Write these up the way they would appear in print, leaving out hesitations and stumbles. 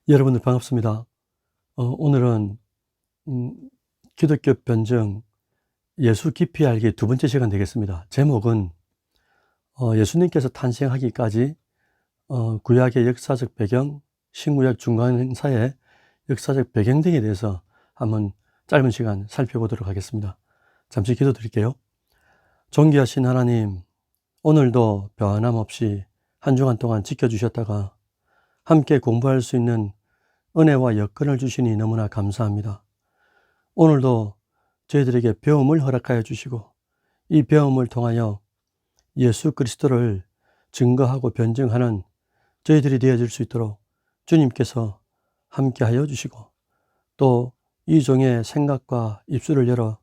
여러분들 반갑습니다. 오늘은 음, 기독교 변증 예수 깊이 알기 두 번째 시간 되겠습니다. 제목은 예수님께서 탄생하기까지 구약의 역사적 배경, 신구약 중간사의 역사적 배경 등에 대해서 한번 짧은 시간 살펴보도록 하겠습니다. 잠시 기도드릴게요. 존귀하신 하나님, 오늘도 변함없이 한 주간 동안 지켜주셨다가 함께 공부할 수 있는 은혜와 여건을 주시니 너무나 감사합니다. 오늘도 저희들에게 배움을 허락하여 주시고 이 배움을 통하여 예수 그리스도를 증거하고 변증하는 저희들이 되어질 수 있도록 주님께서 함께하여 주시고 또 이 종의 생각과 입술을 열어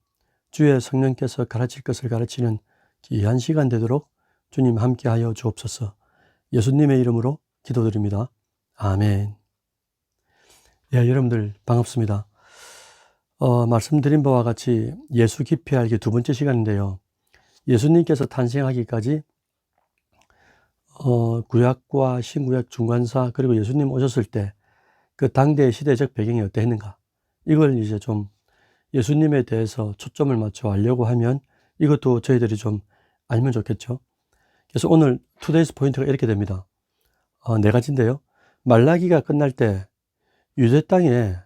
주의 성령께서 가르칠 것을 가르치는 귀한 시간 되도록 주님 함께하여 주옵소서. 예수님의 이름으로 기도드립니다. 아멘. 예, 여러분들 반갑습니다. 말씀드린 바와 같이 예수 깊이 알기 두 번째 시간인데요. 예수님께서 탄생하기까지 구약과 신구약 중간사 그리고 예수님 오셨을 때 그 당대의 시대적 배경이 어떠했는가, 이걸 이제 좀 예수님에 대해서 초점을 맞춰 알려고 하면 이것도 저희들이 좀 알면 좋겠죠. 그래서 오늘 투데이스 포인트가 이렇게 됩니다. 네 가지인데요. 말라기가 끝날 때 유대 땅은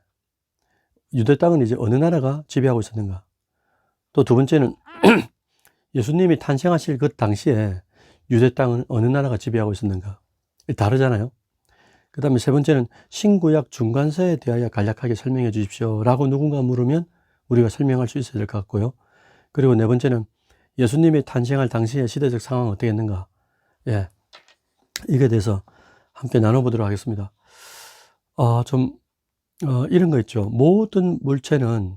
이제 어느 나라가 지배하고 있었는가? 또 두 번째는 예수님이 탄생하실 그 당시에 유대 땅은 어느 나라가 지배하고 있었는가? 다르잖아요. 그 다음에 세 번째는 신구약 중간사에 대하여 간략하게 설명해 주십시오 라고 누군가 물으면 우리가 설명할 수 있어야 될 것 같고요. 그리고 네 번째는 예수님이 탄생할 당시의 시대적 상황은 어떻게 했는가? 예, 이게 대해서 함께 나눠보도록 하겠습니다. 이런 거 있죠. 모든 물체는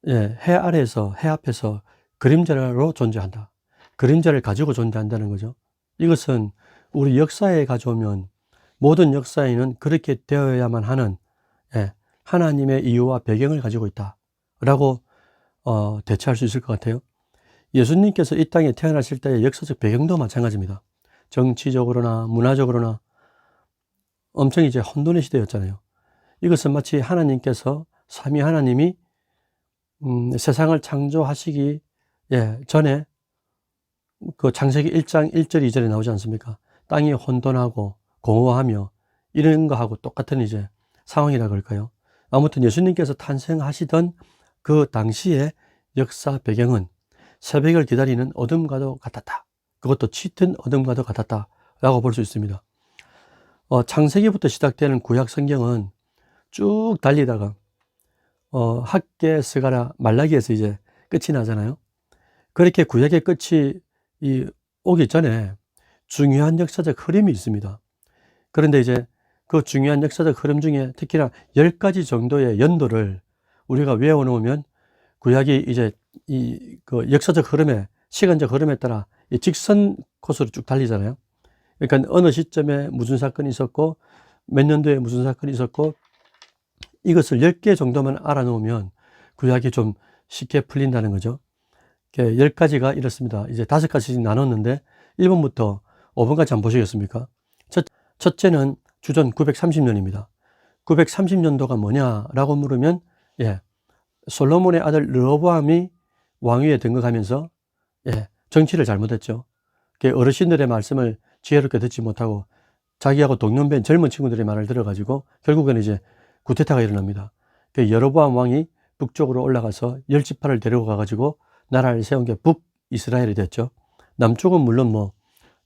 해 아래에서, 해 앞에서 그림자로 존재한다. 그림자를 가지고 존재한다는 거죠. 이것은 우리 역사에 가져오면 모든 역사에는 그렇게 되어야만 하는 하나님의 이유와 배경을 가지고 있다 라고 대체할 수 있을 것 같아요. 예수님께서 이 땅에 태어나실 때의 역사적 배경도 마찬가지입니다. 정치적으로나 문화적으로나 엄청 이제 혼돈의 시대였잖아요. 이것은 마치 하나님께서, 삼위 하나님이 세상을 창조하시기 전에 그 창세기 1장 1절 2절에 나오지 않습니까? 땅이 혼돈하고 공허하며 이런 거하고 똑같은 이제 상황이라 그럴까요? 아무튼 예수님께서 탄생하시던 그 당시의 역사 배경은 새벽을 기다리는 어둠과도 같았다. 그것도 짙은 어둠과도 같았다 라고 볼 수 있습니다. 창세기부터 시작되는 구약 성경은 쭉 달리다가 학개, 스가랴, 말라기에서 이제 끝이 나잖아요. 그렇게 구약의 끝이 오기 전에 중요한 역사적 흐름이 있습니다. 그런데 이제 그 중요한 역사적 흐름 중에 특히나 10가지 정도의 연도를 우리가 외워놓으면 구약이 이제 그 역사적 흐름에, 시간적 흐름에 따라 이 직선 코스로 쭉 달리잖아요. 그러니까 어느 시점에 무슨 사건이 있었고 몇 년도에 무슨 사건이 있었고, 이것을 10개 정도만 알아놓으면 구약이 좀 쉽게 풀린다는 거죠. 10가지가 이렇습니다. 이제 5가지 나눴는데 1번부터 5번까지 한번 보시겠습니까? 첫째는 주전 930년입니다. 930년도가 뭐냐라고 물으면 솔로몬의 아들 르호보암이 왕위에 등극하면서 정치를 잘못했죠. 어르신들의 말씀을 지혜롭게 듣지 못하고 자기하고 동년배인 젊은 친구들의 말을 들어가지고 결국에는 이제 구테타가 일어납니다. 여로보암 왕이 북쪽으로 올라가서 10지파를 데리고 가가지고 나라를 세운 게 북이스라엘이 됐죠. 남쪽은 물론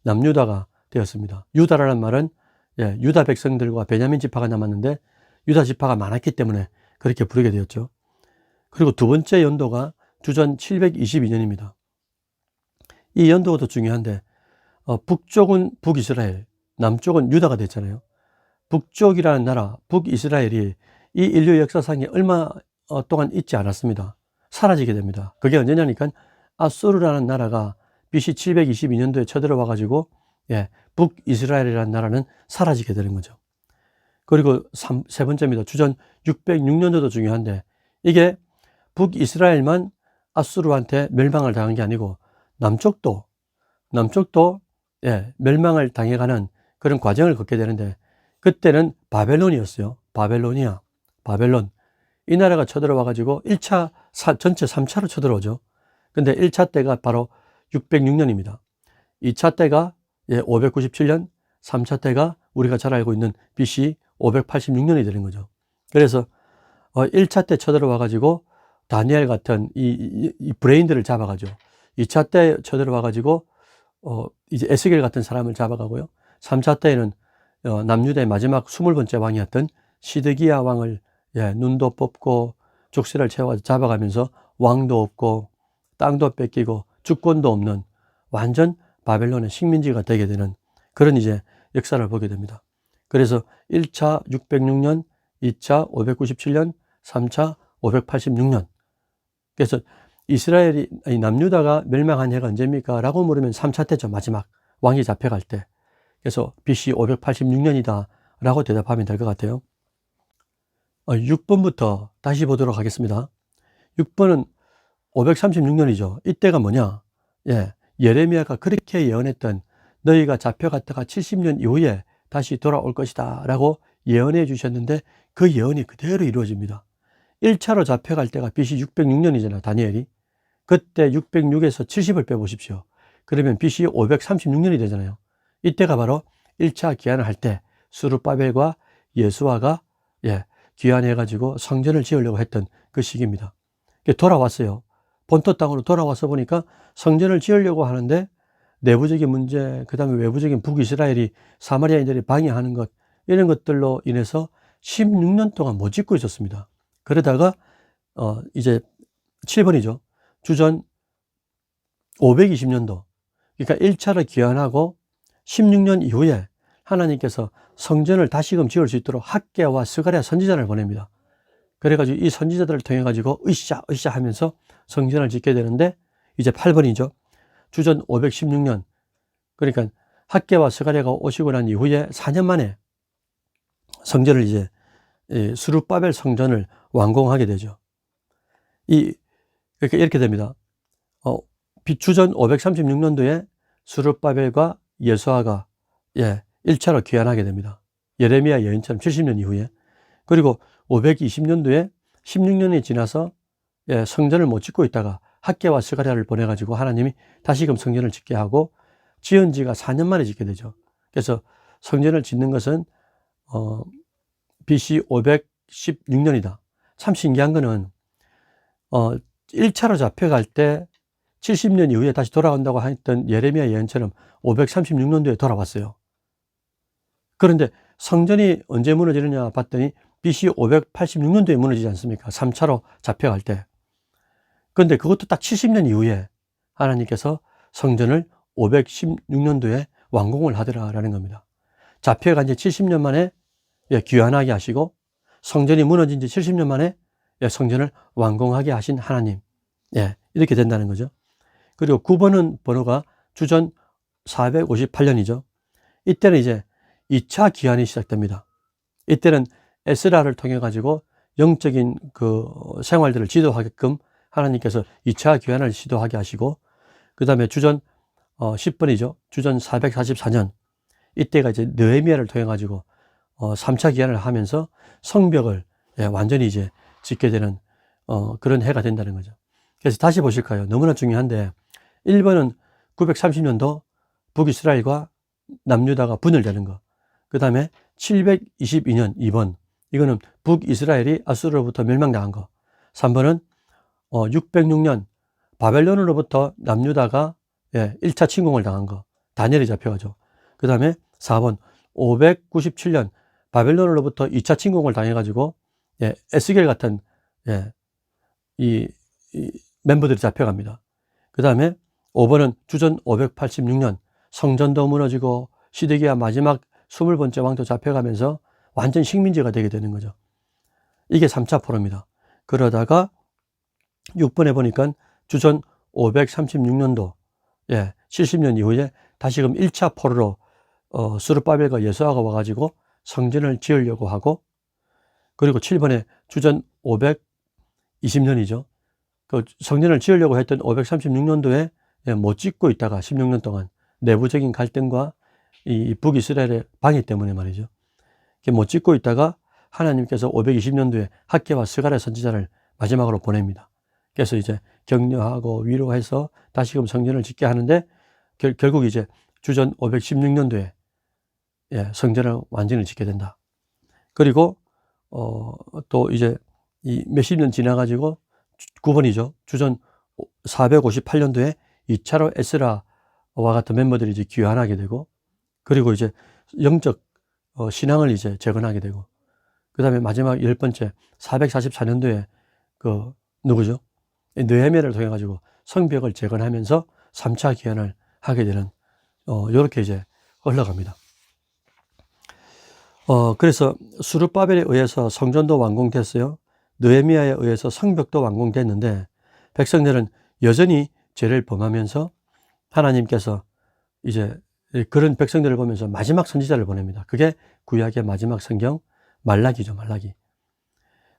남유다가 되었습니다. 유다라는 말은 유다 백성들과 베냐민 지파가 남았는데 유다 지파가 많았기 때문에 그렇게 부르게 되었죠. 그리고 두 번째 연도가 주전 722년입니다. 이 연도도 중요한데 북쪽은 북이스라엘, 남쪽은 유다가 됐잖아요. 북쪽이라는 나라, 북이스라엘이 이 인류 역사상에 얼마 동안 있지 않았습니다. 사라지게 됩니다. 그게 언제냐니까 아수르라는 나라가 BC 722년도에 쳐들어와 가지고 북이스라엘이라는 나라는 사라지게 되는 거죠. 그리고 세 번째입니다. 주전 606년도도 중요한데 이게 북이스라엘만 아수르한테 멸망을 당한 게 아니고 남쪽도 멸망을 당해가는 그런 과정을 겪게 되는데 그때는 바벨론이었어요. 바벨로니아, 바벨론, 이 나라가 쳐들어와 가지고 1차, 전체 3차로 쳐들어오죠. 근데 1차 때가 바로 606년입니다. 2차 때가 597년, 3차 때가 우리가 잘 알고 있는 BC 586년이 되는 거죠. 그래서 1차 때 쳐들어와 가지고 다니엘 같은 이 브레인들을 잡아가죠. 2차 때 쳐들어와 가지고 이제 에스겔 같은 사람을 잡아가고요. 3차 때에는 남유다의 마지막 20번째 왕이었던 시드기야 왕을 눈도 뽑고 족쇄를 채워 잡아가면서 왕도 없고 땅도 뺏기고 주권도 없는 완전 바벨론의 식민지가 되게 되는 그런 이제 역사를 보게 됩니다. 그래서 1차 606년, 2차 597년, 3차 586년. 그래서 이스라엘이, 남유다가 멸망한 해가 언제입니까? 라고 물으면 3차 때죠. 마지막 왕이 잡혀갈 때. 그래서 BC 586년이다 라고 대답하면 될 것 같아요. 6번부터 다시 보도록 하겠습니다. 6번은 536년이죠. 이때가 뭐냐? 예레미야가 그렇게 예언했던 너희가 잡혀갔다가 70년 이후에 다시 돌아올 것이다 라고 예언해 주셨는데 그 예언이 그대로 이루어집니다. 1차로 잡혀갈 때가 BC 606년이잖아요. 다니엘이. 그때 606에서 70을 빼보십시오. 그러면 BC 536년이 되잖아요. 이때가 바로 1차 귀환을 할 때 스룹바벨과 예수아가 귀환해가지고 성전을 지으려고 했던 그 시기입니다. 돌아왔어요. 본토 땅으로 돌아와서 보니까 성전을 지으려고 하는데 내부적인 문제, 그 다음에 외부적인 북이스라엘이 사마리아인들이 방해하는 것, 이런 것들로 인해서 16년 동안 못 짓고 있었습니다. 그러다가 이제 7번이죠. 주전 520년도, 그러니까 1차를 귀환하고 16년 이후에 하나님께서 성전을 다시금 지을 수 있도록 학개와 스가랴 선지자를 보냅니다. 그래가지고 이 선지자들을 통해 가지고 으쌰 하면서 성전을 짓게 되는데 이제 8번이죠. 주전 516년, 그러니까 학개와 스가랴가 오시고 난 이후에 4년 만에 성전을 이제 스룹바벨 성전을 완공하게 되죠. 이렇게 됩니다. 주전 536년도에 스룹바벨과 예수아가 1차로 귀환하게 됩니다. 예레미야 예언처럼 70년 이후에. 그리고 520년도에 16년이 지나서 성전을 못 짓고 있다가 학개와 스가랴를 보내가지고 하나님이 다시금 성전을 짓게 하고 지은 지가 4년 만에 짓게 되죠. 그래서 성전을 짓는 것은 BC 516년이다. 참 신기한 거는 1차로 잡혀갈 때 70년 이후에 다시 돌아온다고 했던 예레미야 예언처럼 536년도에 돌아왔어요. 그런데 성전이 언제 무너지느냐 봤더니 BC 586년도에 무너지지 않습니까? 3차로 잡혀갈 때. 그런데 그것도 딱 70년 이후에 하나님께서 성전을 516년도에 완공을 하더라라는 겁니다. 잡혀간 지 70년 만에 귀환하게 하시고 성전이 무너진 지 70년 만에 성전을 완공하게 하신 하나님. 이렇게 된다는 거죠. 그리고 9번은 번호가 주전 458년이죠. 이때는 이제 2차 귀환이 시작됩니다. 이때는 에스라를 통해 가지고 영적인 그 생활들을 지도하게끔 하나님께서 2차 귀환을 시도하게 하시고, 그 다음에 주전 10번이죠. 주전 444년. 이때가 이제 느헤미야를 통해 가지고 3차 귀환을 하면서 성벽을 완전히 이제 짓게 되는 그런 해가 된다는 거죠. 그래서 다시 보실까요? 너무나 중요한데 1번은 930년도 북이스라엘과 남유다가 분열되는 거. 그 다음에 722년 2번. 이거는 북이스라엘이 아수르로부터 멸망당한 거. 3번은 606년 바벨론으로부터 남유다가 1차 침공을 당한 거. 다니엘이 잡혀가죠. 그 다음에 4번 597년 바벨론으로부터 2차 침공을 당해가지고 에스겔 같은 이 멤버들이 잡혀갑니다. 그 다음에 5번은 주전 586년 성전도 무너지고 시드기야 마지막 20번째 왕도 잡혀가면서 완전 식민지가 되게 되는 거죠. 이게 3차 포로입니다. 그러다가 6번에 보니까 주전 536년도 70년 이후에 다시금 1차 포로로 스룹바벨과 예수아가 와가지고 성전을 지으려고 하고, 그리고 7번에 주전 520년이죠. 그 성전을 지으려고 했던 536년도에 못 짓고 있다가 16년 동안 내부적인 갈등과 이 북이스라엘의 방해 때문에 말이죠. 못 짓고 있다가 하나님께서 520년도에 학개와 스가랴 선지자를 마지막으로 보냅니다. 그래서 이제 격려하고 위로해서 다시금 성전을 짓게 하는데 결국 이제 주전 516년도에 성전을 완전히 짓게 된다. 그리고 또 이제 이 몇십 년 지나가지고 9번이죠. 주전 458년도에 2차로 에스라와 같은 멤버들이 이제 귀환하게 되고, 그리고 이제 영적 신앙을 이제 재건하게 되고, 그 다음에 마지막 10번째 444년도에 그 누구죠? 느헤미야를 통해 가지고 성벽을 재건하면서 3차 귀환을 하게 되는 요렇게 이제 흘러갑니다. 그래서 스룹바벨에 의해서 성전도 완공됐어요. 느헤미야에 의해서 성벽도 완공됐는데 백성들은 여전히 죄를 범하면서 하나님께서 이제 그런 백성들을 보면서 마지막 선지자를 보냅니다. 그게 구약의 마지막 성경 말라기죠. 말라기.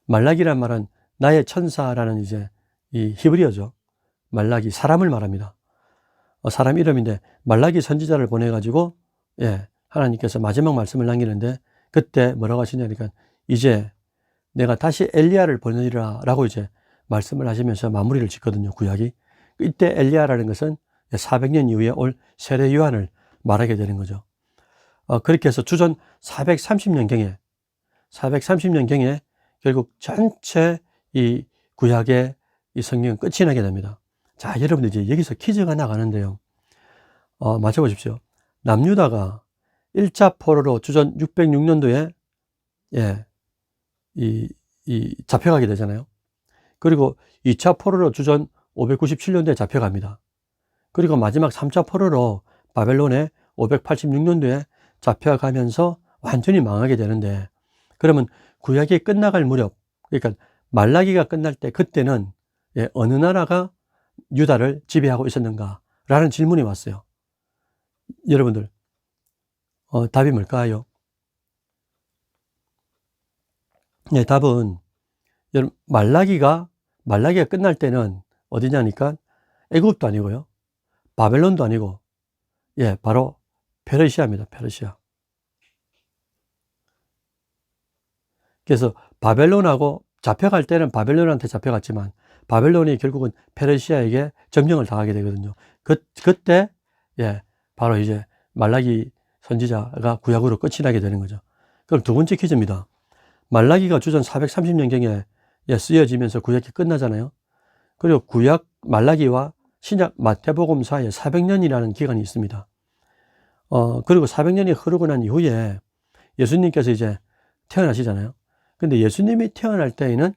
말라기란 말은 나의 천사라는 이제 이 히브리어죠. 말라기, 사람을 말합니다. 사람 이름인데 말라기 선지자를 보내가지고 하나님께서 마지막 말씀을 남기는데 그때 뭐라고 하시냐니까 이제 내가 다시 엘리야를 보내리라 라고 이제 말씀을 하시면서 마무리를 짓거든요. 구약이. 이때 엘리야라는 것은 400년 이후에 올 세례 요한을 말하게 되는 거죠. 그렇게 해서 주전 430년경에 결국 전체 이 구약의 이 성경은 끝이 나게 됩니다. 자, 여러분들 이제 여기서 퀴즈가 나가는데요. 맞춰보십시오. 남유다가 1차 포로로 주전 606년도에 잡혀가게 되잖아요. 그리고 2차 포로로 주전 597년도에 잡혀갑니다. 그리고 마지막 3차 포로로 바벨론에 586년도에 잡혀가면서 완전히 망하게 되는데, 그러면 구약이 끝나갈 무렵, 그러니까 말라기가 끝날 때 그때는 어느 나라가 유다를 지배하고 있었는가 라는 질문이 왔어요. 여러분들 답이 뭘까요? 답은 말라기가 끝날 때는 어디냐니까 애굽도 아니고요, 바벨론도 아니고 바로 페르시아입니다. 페르시아. 그래서 바벨론하고 잡혀갈 때는 바벨론한테 잡혀갔지만 바벨론이 결국은 페르시아에게 점령을 당하게 되거든요. 그때 바로 이제 말라기 선지자가 구약으로 끝이 나게 되는 거죠. 그럼 두 번째 퀴즈입니다. 말라기가 주전 430년경에 쓰여지면서 구약이 끝나잖아요. 그리고 구약 말라기와 신약 마태복음 사이에 400년이라는 기간이 있습니다. 그리고 400년이 흐르고 난 이후에 예수님께서 이제 태어나시잖아요. 근데 예수님이 태어날 때에는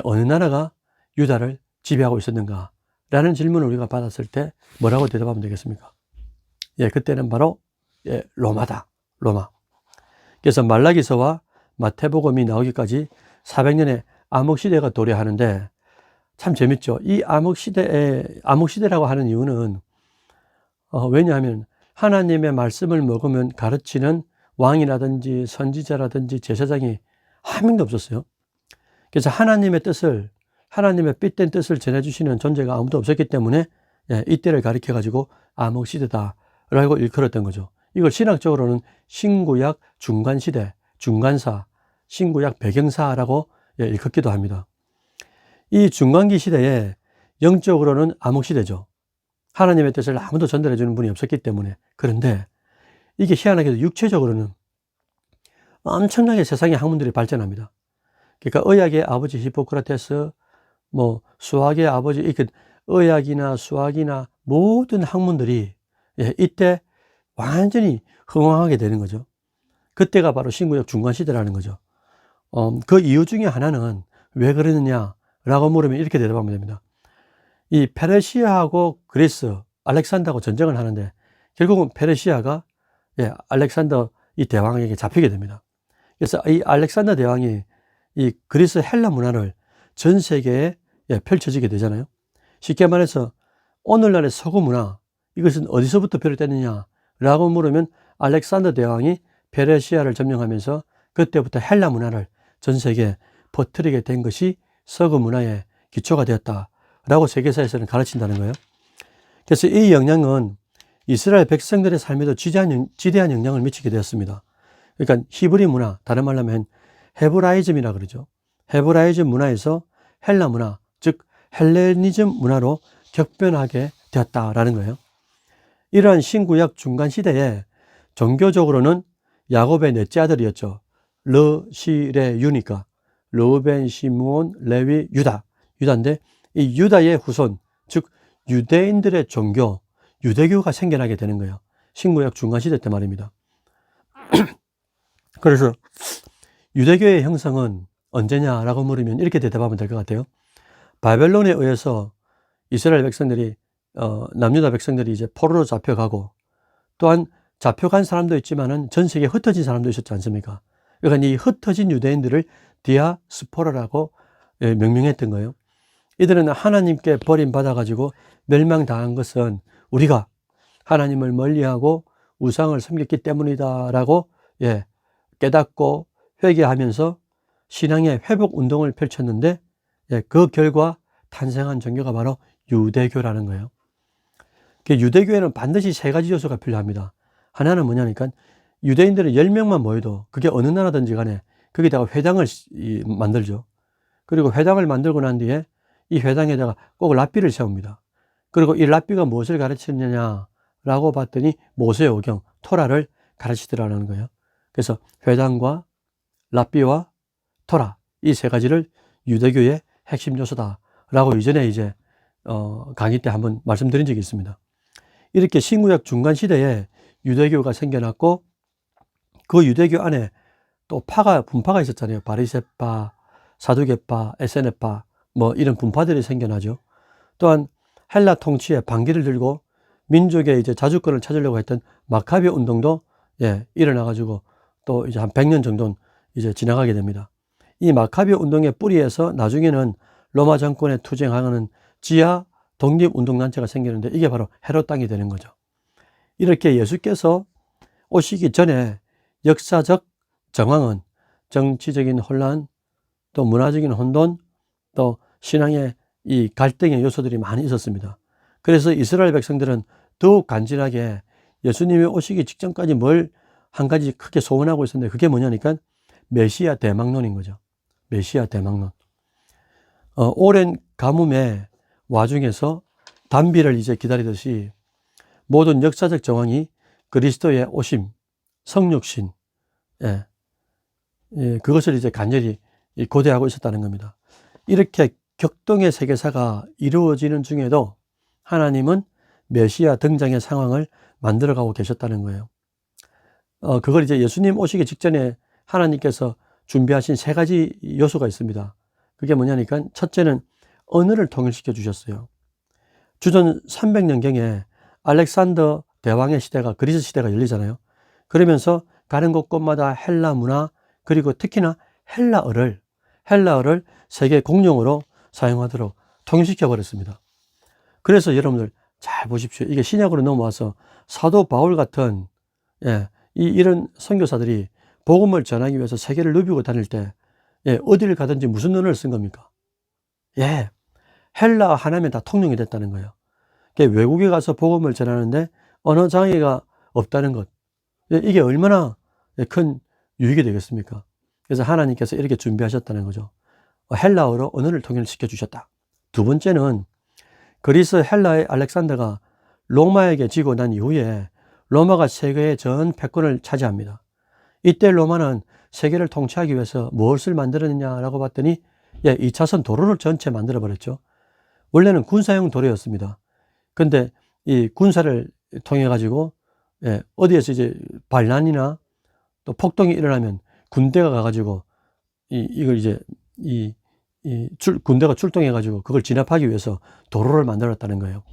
어느 나라가 유다를 지배하고 있었는가 라는 질문을 우리가 받았을 때 뭐라고 대답하면 되겠습니까? 그때는 바로 로마다. 로마. 그래서 말라기서와 마태복음이 나오기까지 400년의 암흑시대가 도래하는데 참 재밌죠. 이 암흑시대라고 하는 이유는 왜냐하면 하나님의 말씀을 먹으면 가르치는 왕이라든지 선지자라든지 제사장이 한 명도 없었어요. 그래서 하나님의 삐된 뜻을 전해주시는 존재가 아무도 없었기 때문에 이때를 가리켜 가지고 암흑시대다라고 일컬었던 거죠. 이걸 신학적으로는 신구약 중간시대, 중간사, 신구약 배경사라고 일컫기도 합니다. 이 중간기 시대에 영적으로는 암흑시대죠. 하나님의 뜻을 아무도 전달해 주는 분이 없었기 때문에. 그런데 이게 희한하게도 육체적으로는 엄청나게 세상의 학문들이 발전합니다. 그러니까 의학의 아버지 히포크라테스, 수학의 아버지, 이렇게 의학이나 수학이나 모든 학문들이 이때 완전히 흥황하게 되는 거죠. 그때가 바로 신구약 중간시대라는 거죠. 그 이유 중에 하나는 왜 그러느냐라고 물으면 이렇게 대답하면 됩니다. 이 페르시아하고 그리스, 알렉산더하고 전쟁을 하는데 결국은 페르시아가 알렉산더 이 대왕에게 잡히게 됩니다. 그래서 이 알렉산더 대왕이 이 그리스 헬라 문화를 전 세계에 펼쳐지게 되잖아요. 쉽게 말해서 오늘날의 서구 문화, 이것은 어디서부터 비롯됐느냐라고 물으면 알렉산더 대왕이 페르시아를 점령하면서 그때부터 헬라 문화를 전 세계에 퍼뜨리게 된 것이 서구 문화의 기초가 되었다라고 세계사에서는 가르친다는 거예요. 그래서 이 영향은 이스라엘 백성들의 삶에도 지대한 영향을 미치게 되었습니다. 그러니까 히브리 문화, 다른 말로 하면 헤브라이즘이라 그러죠. 헤브라이즘 문화에서 헬라 문화, 즉 헬레니즘 문화로 격변하게 되었다라는 거예요. 이러한 신구약 중간 시대에 종교적으로는 야곱의 넷째 아들이었죠. 르, 시, 레, 유니까 르벤, 시므온, 레위, 유다인데 이 유다의 후손, 즉 유대인들의 종교, 유대교가 생겨나게 되는 거예요. 신구약 중간 시대 때 말입니다. 그래서 유대교의 형성은 언제냐라고 물으면 이렇게 대답하면 될 것 같아요. 바벨론에 의해서 이스라엘 백성들이 남유다 백성들이 이제 포로로 잡혀가고, 또한 잡혀간 사람도 있지만은 전 세계에 흩어진 사람도 있었지 않습니까? 그러니까 이 흩어진 유대인들을 디아스포라라고 명명했던 거예요. 이들은 하나님께 버림받아 가지고 멸망당한 것은 우리가 하나님을 멀리하고 우상을 섬겼기 때문이다라고 깨닫고 회개하면서 신앙의 회복 운동을 펼쳤는데, 그 결과 탄생한 종교가 바로 유대교라는 거예요. 유대교에는 반드시 세 가지 요소가 필요합니다. 하나는 뭐냐니까, 유대인들은 10명만 모여도 그게 어느 나라든지 간에 거기다가 회당을 만들죠. 그리고 회당을 만들고 난 뒤에 이 회당에다가 꼭 랍비를 세웁니다. 그리고 이 랍비가 무엇을 가르치느냐라고 봤더니 모세의 오경, 토라를 가르치더라는 거예요. 그래서 회당과 랍비와 토라, 이 세 가지를 유대교의 핵심 요소다라고 이전에 이제 강의 때 한번 말씀드린 적이 있습니다. 이렇게 신구약 중간 시대에 유대교가 생겨났고, 그 유대교 안에 또 분파가 있었잖아요. 바리새파, 사두개파, 에세네파, 뭐 이런 분파들이 생겨나죠. 또한 헬라 통치에 반기를 들고 민족의 이제 자주권을 찾으려고 했던 마카비 운동도 일어나가지고 또 이제 한 100년 정도는 이제 지나가게 됩니다. 이 마카비 운동의 뿌리에서 나중에는 로마 정권에 투쟁하는 지하 독립운동단체가 생기는데, 이게 바로 헤롯 땅이 되는 거죠. 이렇게 예수께서 오시기 전에 역사적 정황은 정치적인 혼란, 또 문화적인 혼돈, 또 신앙의 이 갈등의 요소들이 많이 있었습니다. 그래서 이스라엘 백성들은 더욱 간절하게 예수님이 오시기 직전까지 뭘 한 가지 크게 소원하고 있었는데, 그게 뭐냐니까 메시아 대망론인 거죠. 메시아 대망론. 오랜 가뭄의 와중에서 단비를 이제 기다리듯이 모든 역사적 정황이 그리스도의 오심, 성육신, 그것을 이제 간절히 고대하고 있었다는 겁니다. 이렇게 격동의 세계사가 이루어지는 중에도 하나님은 메시아 등장의 상황을 만들어가고 계셨다는 거예요. 그걸 이제 예수님 오시기 직전에 하나님께서 준비하신 세 가지 요소가 있습니다. 그게 뭐냐니까, 첫째는 언어를 통일시켜 주셨어요. 주전 300년경에 알렉산더 대왕의 시대가, 그리스 시대가 열리잖아요. 그러면서 가는 곳곳마다 헬라 문화, 그리고 특히나 헬라어를 세계 공용어로 사용하도록 통일시켜 버렸습니다. 그래서 여러분들 잘 보십시오. 이게 신약으로 넘어와서 사도 바울 같은 이런 선교사들이 복음을 전하기 위해서 세계를 누비고 다닐 때 어디를 가든지 무슨 언어를 쓴 겁니까? 헬라어 하나면 다 통용이 됐다는 거예요. 외국에 가서 복음을 전하는데 언어 장애가 없다는 것, 이게 얼마나 큰 유익이 되겠습니까? 그래서 하나님께서 이렇게 준비하셨다는 거죠. 헬라어로 언어를 통일시켜 주셨다. 두 번째는 그리스 헬라의 알렉산더가 로마에게 지고 난 이후에 로마가 세계의 전 패권을 차지합니다. 이때 로마는 세계를 통치하기 위해서 무엇을 만들었느냐라고 봤더니 2차선 도로를 전체 만들어 버렸죠. 원래는 군사용 도로였습니다. 근데 이 군사를 통해 가지고 어디에서 이제 반란이나 또 폭동이 일어나면 군대가 가가지고 이걸 이제 군대가 출동해 가지고 그걸 진압하기 위해서 도로를 만들었다는 거예요.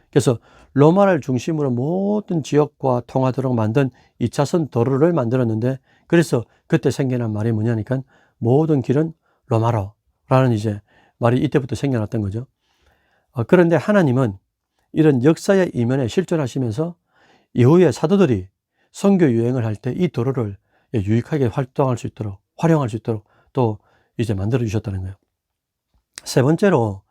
그래서 로마를 중심으로 모든 지역과 통하도록 만든 2차선 도로를 만들었는데, 그래서 그때 생겨난 말이 뭐냐니까 모든 길은 로마로라는 이제 말이 이때부터 생겨났던 거죠. 그런데 하나님은 이런 역사의 이면에 실존하시면서 이후에 사도들이 선교 유행을 할 때 이 도로를 유익하게 활용할 수 있도록 또 이제 만들어 주셨다는 거예요. 세 번째로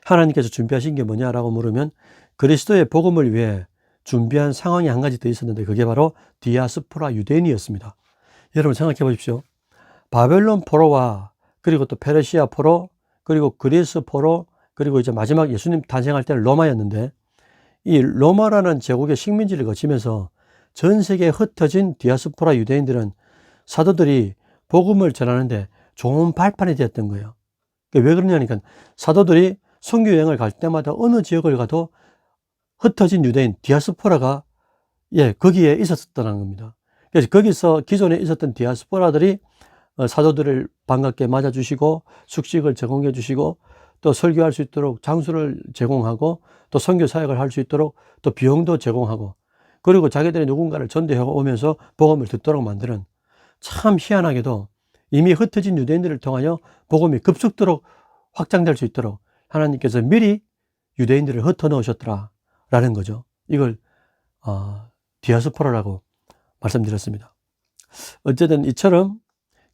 하나님께서 준비하신 게 뭐냐라고 물으면, 그리스도의 복음을 위해 준비한 상황이 한 가지 더 있었는데, 그게 바로 디아스포라 유대인이었습니다. 여러분 생각해 보십시오. 바벨론 포로와 그리고 또 페르시아 포로 그리고 그리스 포로 그리고 이제 마지막 예수님 탄생할 때는 로마였는데 이 로마라는 제국의 식민지를 거치면서 전 세계에 흩어진 디아스포라 유대인들은 사도들이 복음을 전하는데 좋은 발판이 되었던 거예요. 왜 그러냐니까 사도들이 선교 여행을 갈 때마다 어느 지역을 가도 흩어진 유대인 디아스포라가 거기에 있었다는 겁니다. 그래서 거기서 기존에 있었던 디아스포라들이 사도들을 반갑게 맞아주시고 숙식을 제공해 주시고 또 설교할 수 있도록 장소를 제공하고 또 선교 사역을 할 수 있도록 또 비용도 제공하고 그리고 자기들이 누군가를 전도해 오면서 복음을 듣도록 만드는 참 희한하게도 이미 흩어진 유대인들을 통하여 복음이 급속도로 확장될 수 있도록 하나님께서 미리 유대인들을 흩어 넣으셨더라라는 거죠. 이걸 디아스포라라고 말씀드렸습니다. 어쨌든 이처럼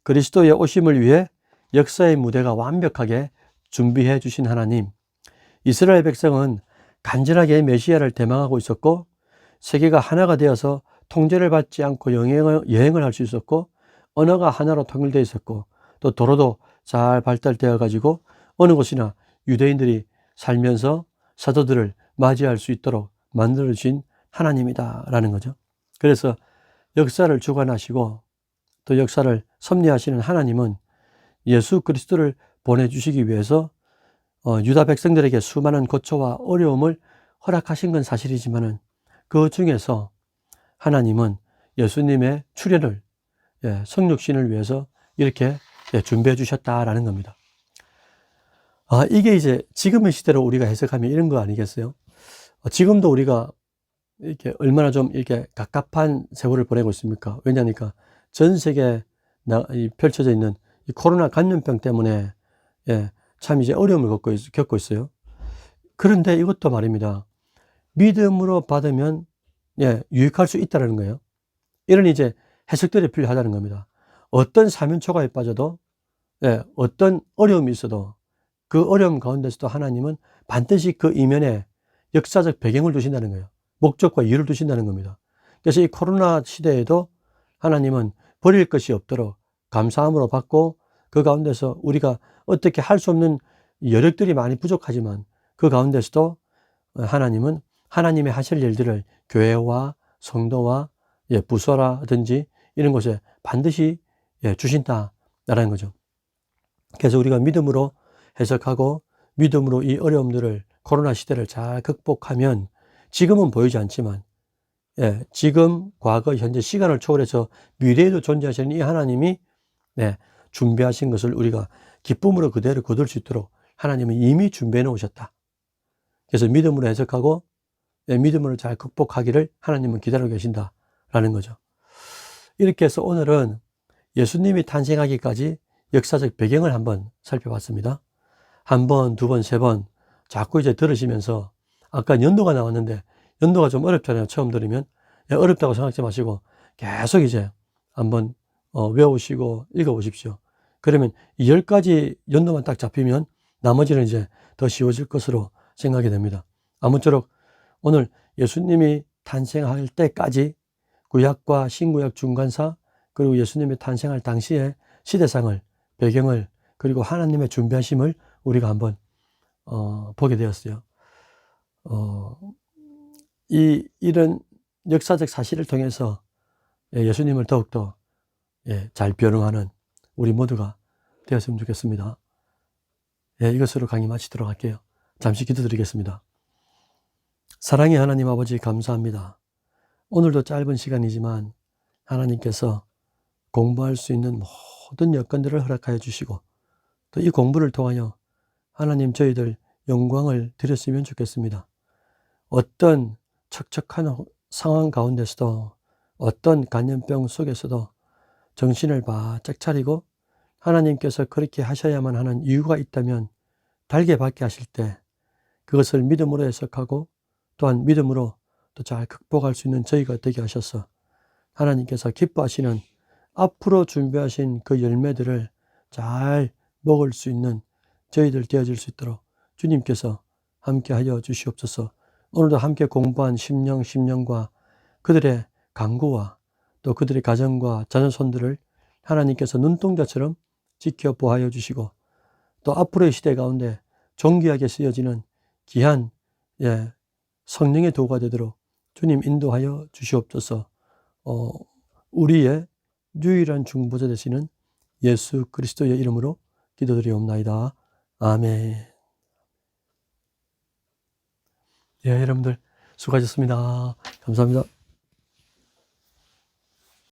그리스도의 오심을 위해 역사의 무대가 완벽하게 준비해 주신 하나님, 이스라엘 백성은 간절하게 메시아를 대망하고 있었고 세계가 하나가 되어서 통제를 받지 않고 여행을 할 수 있었고 언어가 하나로 통일되어 있었고 또 도로도 잘 발달되어 가지고 어느 곳이나 유대인들이 살면서 사도들을 맞이할 수 있도록 만들어 주신 하나님이다 라는 거죠. 그래서 역사를 주관하시고 또 역사를 섭리하시는 하나님은 예수 그리스도를 보내주시기 위해서 유다 백성들에게 수많은 고초와 어려움을 허락하신 건 사실이지만은 그 중에서 하나님은 예수님의 출현을 성육신을 위해서 이렇게 준비해 주셨다라는 겁니다. 이게 이제 지금의 시대로 우리가 해석하면 이런 거 아니겠어요? 지금도 우리가 이렇게 얼마나 좀 이렇게 갑갑한 세월을 보내고 있습니까? 왜냐니까 전 세계에 펼쳐져 있는 이 코로나 감염병 때문에 참 이제 어려움을 겪고 있어요. 그런데 이것도 말입니다. 믿음으로 받으면 유익할 수 있다는 거예요. 이런 이제 해석들이 필요하다는 겁니다. 어떤 사면초가에 빠져도 어떤 어려움이 있어도 그 어려움 가운데서도 하나님은 반드시 그 이면에 역사적 배경을 두신다는 거예요. 목적과 이유를 두신다는 겁니다. 그래서 이 코로나 시대에도 하나님은 버릴 것이 없도록 감사함으로 받고 그 가운데서 우리가 어떻게 할 수 없는 여력들이 많이 부족하지만 그 가운데서도 하나님은 하나님의 하실 일들을 교회와 성도와 부서라든지 이런 곳에 반드시 주신다라는 거죠. 그래서 우리가 믿음으로 해석하고 믿음으로 이 어려움들을 코로나 시대를 잘 극복하면 지금은 보이지 않지만 지금, 과거, 현재 시간을 초월해서 미래에도 존재하시는 이 하나님이 준비하신 것을 우리가 기쁨으로 그대로 거둘 수 있도록 하나님은 이미 준비해 놓으셨다. 그래서 믿음으로 해석하고 믿음으로 잘 극복하기를 하나님은 기다리고 계신다라는 거죠. 이렇게 해서 오늘은 예수님이 탄생하기까지 역사적 배경을 한번 살펴봤습니다. 한 번, 두 번, 세 번 자꾸 이제 들으시면서 아까 연도가 나왔는데 연도가 좀 어렵잖아요. 처음 들으면 어렵다고 생각하지 마시고 계속 이제 한번 외우시고 읽어보십시오. 그러면 이 10가지 연도만 딱 잡히면 나머지는 이제 더 쉬워질 것으로 생각이 됩니다. 아무쪼록 오늘 예수님이 탄생할 때까지 구약과 신구약 중간사 그리고 예수님이 탄생할 당시의 시대상을 배경을 그리고 하나님의 준비하심을 우리가 한번 보게 되었어요. 이런 역사적 사실을 통해서 예수님을 더욱더 잘 변호하는 우리 모두가 되었으면 좋겠습니다. 이것으로 강의 마치도록 할게요. 잠시 기도드리겠습니다. 사랑의 하나님 아버지 감사합니다. 오늘도 짧은 시간이지만 하나님께서 공부할 수 있는 모든 여건들을 허락하여 주시고 또 이 공부를 통하여 하나님 저희들 영광을 드렸으면 좋겠습니다. 어떤 척척한 상황 가운데서도 어떤 감염병 속에서도 정신을 바짝 차리고 하나님께서 그렇게 하셔야만 하는 이유가 있다면 달게 받게 하실 때 그것을 믿음으로 해석하고 또한 믿음으로 또 잘 극복할 수 있는 저희가 되게 하셔서 하나님께서 기뻐하시는 앞으로 준비하신 그 열매들을 잘 먹을 수 있는 저희들 되어질 수 있도록 주님께서 함께 하여 주시옵소서. 오늘도 함께 공부한 심령과 그들의 간구와 또 그들의 가정과 자녀손들을 하나님께서 눈동자처럼 지켜 보하여 주시고 또 앞으로의 시대 가운데 존귀하게 쓰여지는 귀한 성령의 도구가 되도록 주님 인도하여 주시옵소서. 우리의 유일한 중보자 되시는 예수 그리스도의 이름으로 기도드리옵나이다. 아멘. 여러분들 수고하셨습니다. 감사합니다.